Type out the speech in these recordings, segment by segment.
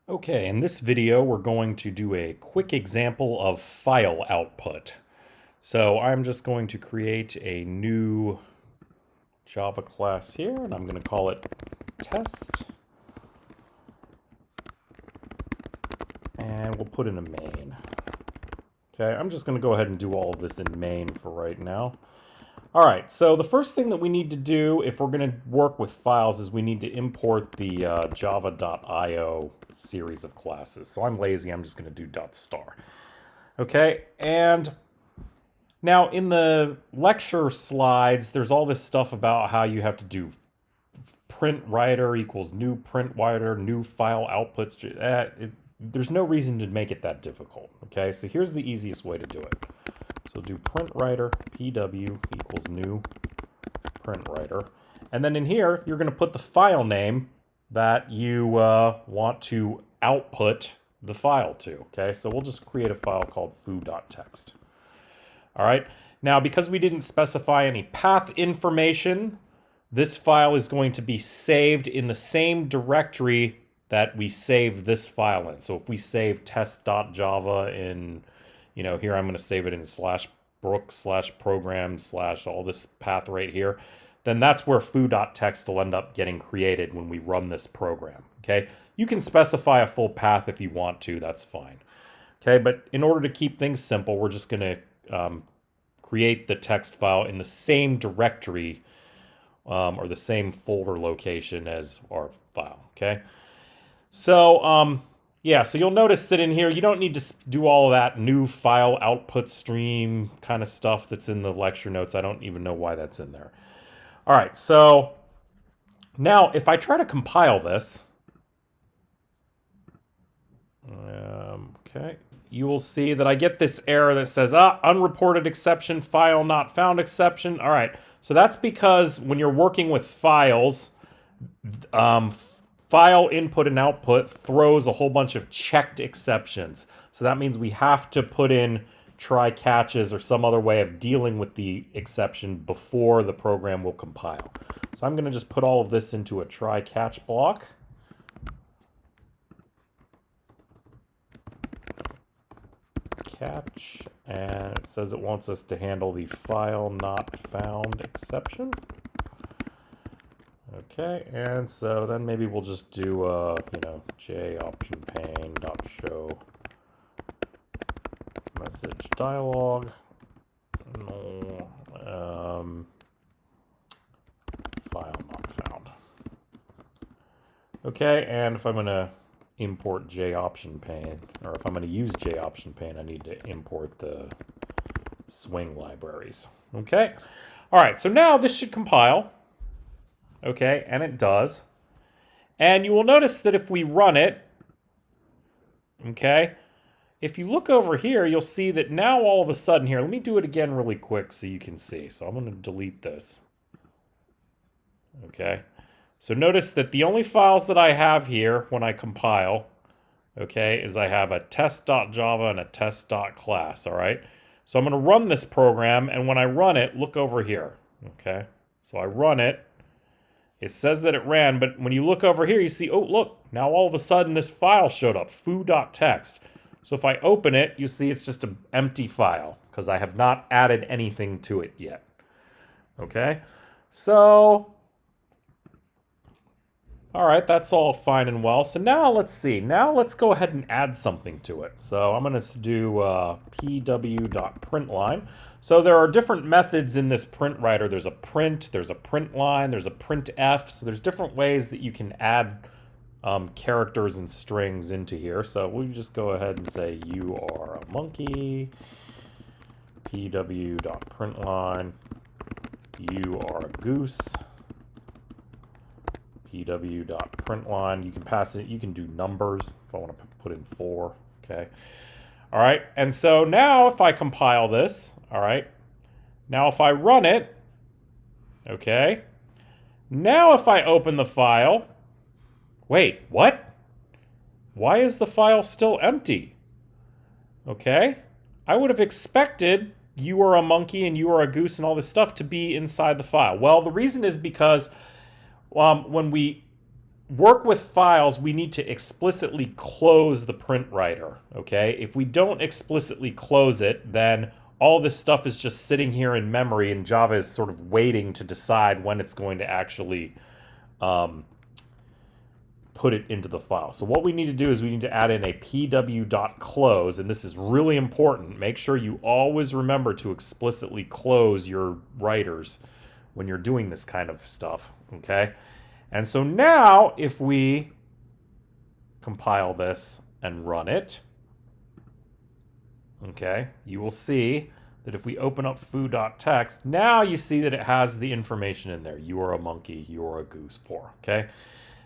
Okay, in this video we're going to do a quick example of file output. So I'm just going to create a new Java class here, and I'm going to call it test. And we'll put in a main. Okay, I'm just going to go ahead and do all of this in main for right now. All right, so the first thing that we need to do if we're going to work with files is we need to import the java.io series of classes. So I'm lazy, I'm just going to do .star. Okay, and now in the lecture slides, there's all this stuff about how you have to do print writer equals new print writer, new file outputs. There's no reason to make it that difficult, okay? So here's the easiest way to do it. So do print writer pw equals new print writer. And then in here, you're going to put the file name that you want to output the file to, okay? So we'll just create a file called foo.txt. All right, now because we didn't specify any path information, this file is going to be saved in the same directory that we saved this file in. So if we save test.java in, here I'm going to save it in /brook/program/ all this path right here, then that's where foo.txt will end up getting created when we run this program, okay? You can specify a full path if you want to, that's fine. Okay, but in order to keep things simple, we're just going to create the text file in the same directory or the same folder location as our file, okay? So, yeah, so you'll notice that in here, you don't need to do all of that new file output stream kind of stuff that's in the lecture notes. I don't even know why that's in there. All right, so now if I try to compile this, okay, you will see that I get this error that says, unreported exception, file not found exception. All right, so that's because when you're working with files, file input and output throws a whole bunch of checked exceptions. So that means we have to put in try catches or some other way of dealing with the exception before the program will compile. So I'm going to just put all of this into a try catch block. Catch, and it says it wants us to handle the file not found exception. Okay, and so then maybe we'll just do j option pane dot show message dialog. No, file not found. Okay, and if I'm going to import j option pane, or if I'm going to use j option pane, I need to import the swing libraries. Okay, all right, so now this should compile. Okay, and it does. And you will notice that if we run it, okay, if you look over here, you'll see that now all of a sudden here, let me do it again really quick so you can see. So I'm going to delete this. Okay, so notice that the only files that I have here when I compile, okay, is I have a test.java and a test.class, all right? So I'm going to run this program, and when I run it, look over here, okay? So I run it. It says that it ran, but when you look over here, you see, oh, look, now all of a sudden this file showed up, foo.txt. So if I open it, you see it's just an empty file because I have not added anything to it yet. Okay, so, all right, that's all fine and well. So now let's see. Now let's go ahead and add something to it. So I'm going to do pw.println. So there are different methods in this print writer. There's a print, there's a print line, there's a printf. So there's different ways that you can add characters and strings into here. So we'll just go ahead and say you are a monkey, pw.println, you are a goose, pw.println. You can pass it, you can do numbers if I want to put in 4, okay? All right, and so now if I compile this, all right, now if I run it, okay, now if I open the file, wait, what? Why is the file still empty? Okay, I would have expected you are a monkey and you are a goose and all this stuff to be inside the file. Well, the reason is because when we work with files, we need to explicitly close the print writer, okay? If we don't explicitly close it, then all this stuff is just sitting here in memory, and Java is sort of waiting to decide when it's going to actually put it into the file. So what we need to do is we need to add in a pw.close, and this is really important. Make sure you always remember to explicitly close your writers when you're doing this kind of stuff, okay? And so now, if we compile this and run it, okay, you will see that if we open up foo.txt, now you see that it has the information in there. You are a monkey, you are a goose, 4, okay?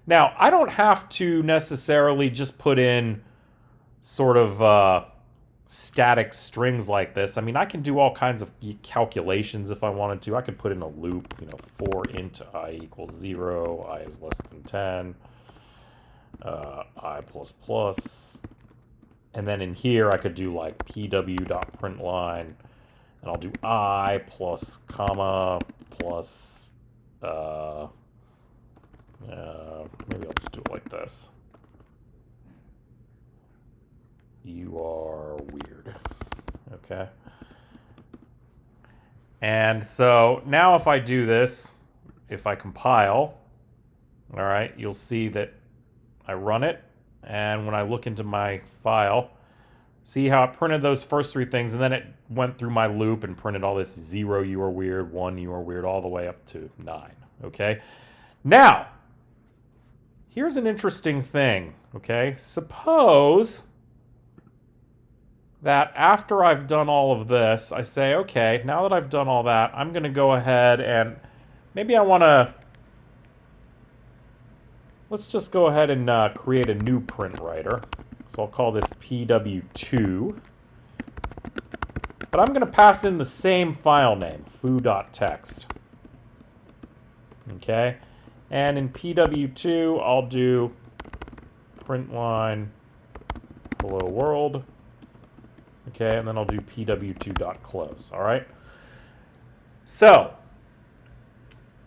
Now, I don't have to necessarily just put in sort of static strings like this. I mean, I can do all kinds of calculations if I wanted to. I could put in a loop, you know, for int I equals 0, I is less than 10, I plus plus. And then in here, I could do like pw.println, and I'll do I plus comma plus, maybe I'll just do it like this. You are weird. Okay. And so now if I do this, if I compile, all right, you'll see that I run it. And when I look into my file, see how it printed those first 3 things, and then it went through my loop and printed all this 0, you are weird, 1, you are weird, all the way up to 9. Okay. Now, here's an interesting thing. Okay. Suppose that after I've done all of this, I say, okay, now that I've done all that, I'm going to go ahead and maybe I want to, let's just go ahead and create a new print writer. So I'll call this pw2. But I'm going to pass in the same file name, foo.txt. Okay? And in pw2, I'll do println hello world. Okay, and then I'll do pw2.close, all right? So,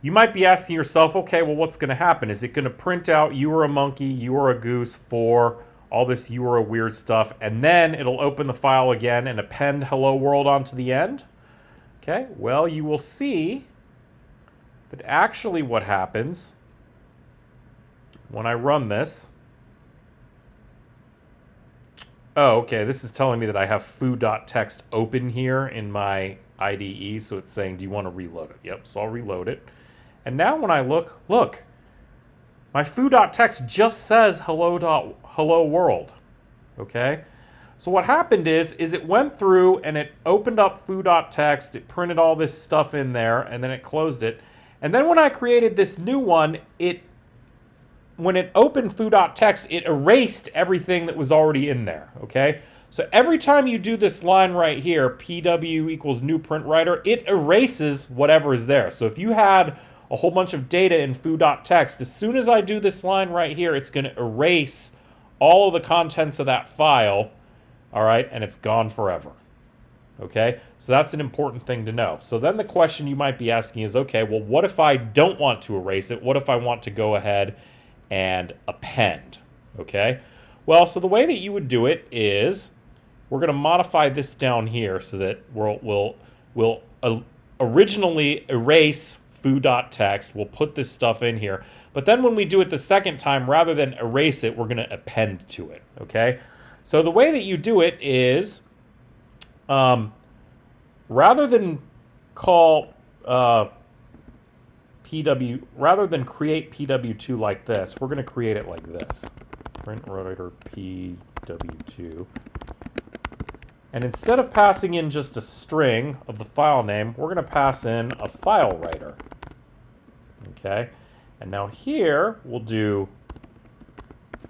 you might be asking yourself, okay, well, what's going to happen? Is it going to print out you are a monkey, you are a goose, 4, all this you are a weird stuff, and then it'll open the file again and append hello world onto the end? Okay, well, you will see that actually what happens when I run this, oh, okay, this is telling me that I have foo.txt open here in my IDE, so it's saying, do you want to reload it? Yep, so I'll reload it. And now when I look, my foo.txt just says hello world, okay? So what happened is it went through and it opened up foo.txt, it printed all this stuff in there, and then it closed it. And then when I created this new one, when it opened foo.txt, it erased everything that was already in there, okay? So every time you do this line right here, pw equals new print writer, it erases whatever is there. So if you had a whole bunch of data in foo.txt, as soon as I do this line right here, it's going to erase all of the contents of that file, all right, and it's gone forever. Okay, so that's an important thing to know. So then the question you might be asking is, okay, well, what if I don't want to erase it? What if I want to go ahead and append? Okay, well, so the way that you would do it is we're going to modify this down here so that we'll originally erase foo.txt. We'll put this stuff in here. But then when we do it the second time, rather than erase it, we're going to append to it. Okay, so the way that you do it is rather than call rather than create pw2 like this, we're going to create it like this. Print writer pw2. And instead of passing in just a string of the file name, we're going to pass in a file writer. Okay? And now here we'll do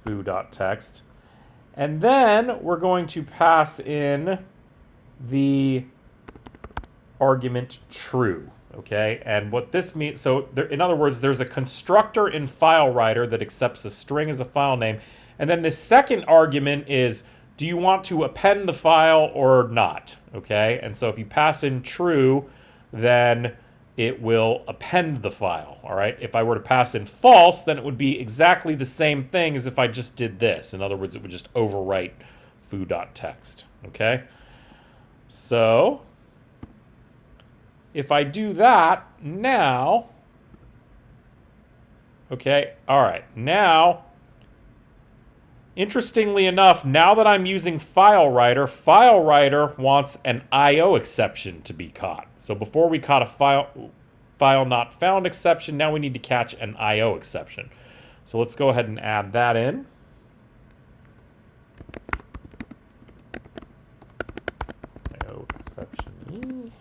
foo.txt. And then we're going to pass in the argument true, okay? And what this means, so there, in other words, there's a constructor in file writer that accepts a string as a file name, and then the second argument is, do you want to append the file or not, okay? And so if you pass in true, then it will append the file, all right? If I were to pass in false, then it would be exactly the same thing as if I just did this. In other words, it would just overwrite foo.text, okay? So if I do that now, okay, all right, now, interestingly enough, now that I'm using FileWriter wants an IO exception to be caught. So before we caught a file not found exception, now we need to catch an IO exception. So let's go ahead and add that in. IO exception E.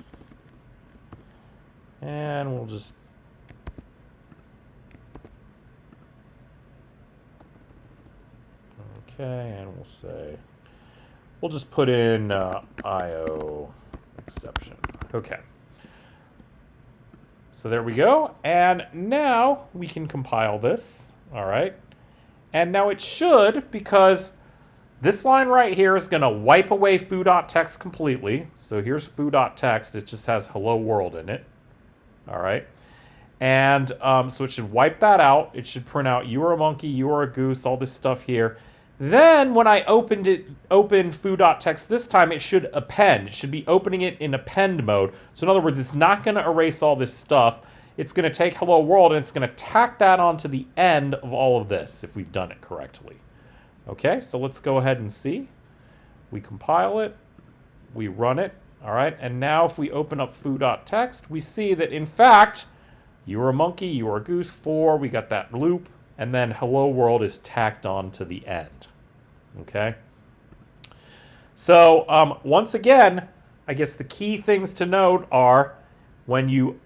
And we'll just okay, and we'll say, we'll just put in IO exception. Okay. So there we go. And now we can compile this. All right. And now it should, because this line right here is going to wipe away foo.text completely. So here's foo.text. It just has hello world in it. All right. And so it should wipe that out. It should print out you are a monkey, you are a goose, all this stuff here. Then when I open foo.text this time, it should append. It should be opening it in append mode. So in other words, it's not going to erase all this stuff. It's going to take hello world and it's going to tack that onto the end of all of this if we've done it correctly. Okay, so let's go ahead and see. We compile it. We run it. All right, and now if we open up foo.text, we see that in fact, you are a monkey, you are a goose, 4, we got that loop, and then hello world is tacked on to the end. Okay? So once again, I guess the key things to note are when you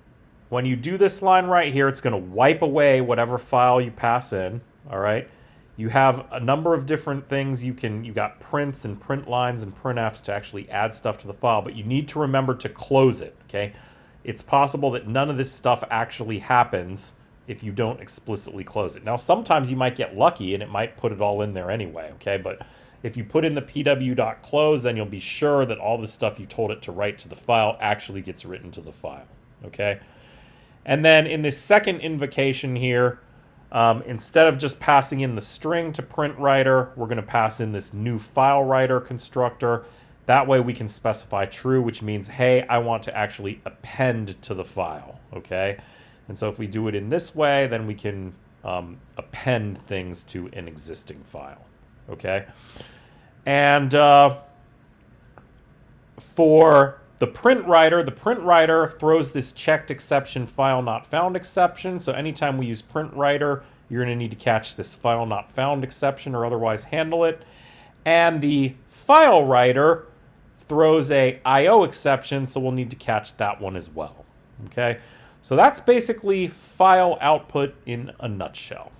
do this line right here, it's going to wipe away whatever file you pass in. All right? You have a number of different things you got prints and print lines and printfs to actually add stuff to the file, but you need to remember to close it, okay? It's possible that none of this stuff actually happens if you don't explicitly close it. Now, sometimes you might get lucky and it might put it all in there anyway, okay? But if you put in the pw.close, then you'll be sure that all the stuff you told it to write to the file actually gets written to the file, okay? And then in this second invocation here, instead of just passing in the string to print writer, we're going to pass in this new file writer constructor. That way we can specify true, which means, hey, I want to actually append to the file, okay? And so if we do it in this way, then we can append things to an existing file, okay? And for the print writer throws this checked exception file not found exception. So anytime we use print writer, you're going to need to catch this file not found exception or otherwise handle it. And the file writer throws a IO exception, so we'll need to catch that one as well. Okay, so that's basically file output in a nutshell.